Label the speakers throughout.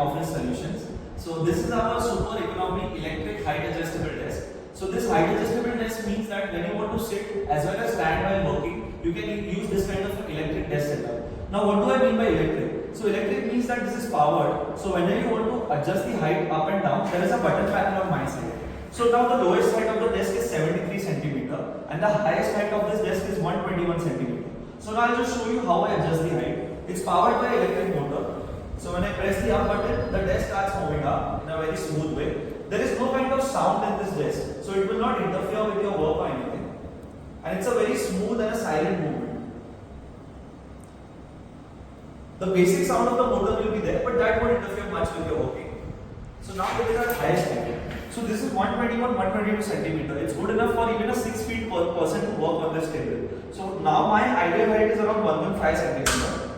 Speaker 1: offers solutions. So this is our super economy electric height adjustable desk. So this height adjustable desk means that when you want to sit as well as stand while working, you can use this kind of electric desk setup. Now what do I mean by electric? So electric means that this is powered. So whenever you want to adjust the height up and down, there is a button panel on my side. So now the lowest height of the desk is 73 centimeter and the highest height of this desk is 121 centimeter. So now I'll just show you how I adjust the height. It's powered by electric motor. So when I press the up button, the desk starts moving up in a very smooth way. There is no kind of sound in this desk, so it will not interfere with your work or anything. And it's a very smooth and a silent movement. The basic sound of the motor will be there, but that won't interfere much with your working. So now it is at highest height. So this is 121, 122 centimeter. It's good enough for even a 6 feet person to work on this table. So now my ideal height is around 115 centimeter.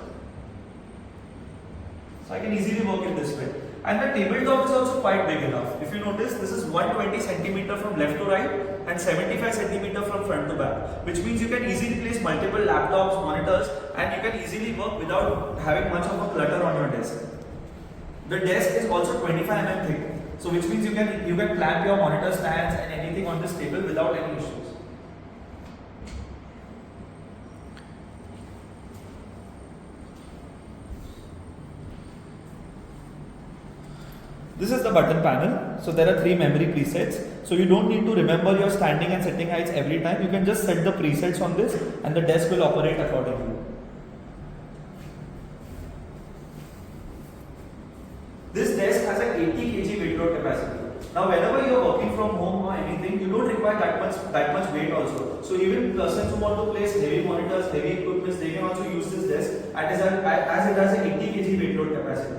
Speaker 1: So I can easily work in this way. And the tabletop is also quite big enough. If you notice, this is 120 centimeter from left to right and 75 centimeter from front to back, which means you can easily place multiple laptops, monitors, and you can easily work without having much of a clutter on your desk. The desk is also 25 mm thick, so which means you can clamp your monitor stands and anything on this table without any issues. This is the button panel. So there are 3 memory presets. So you don't need to remember your standing and sitting heights every time. You can just set the presets on this and the desk will operate accordingly. This desk has an 80 kg weight load capacity. Now whenever you are working from home or anything, you don't require that much weight also. So even persons who want to place heavy monitors, heavy equipment, they can also use this desk as it has an 80 kg weight load capacity.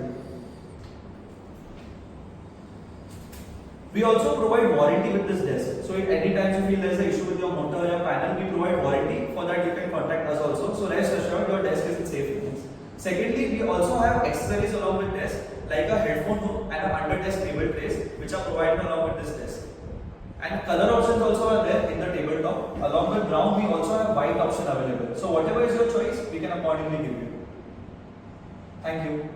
Speaker 1: We also provide warranty with this desk. So if any time you feel there is an issue with your motor or your panel, we provide warranty. For that you can contact us also. So rest assured your desk is in safe hands. Secondly, we also have accessories along with desk like a headphone hook and a under desk table trays which are provided along with this desk. And color options also are there in the tabletop. Along with brown, we also have white option available. So whatever is your choice, we can accordingly give you. Thank you.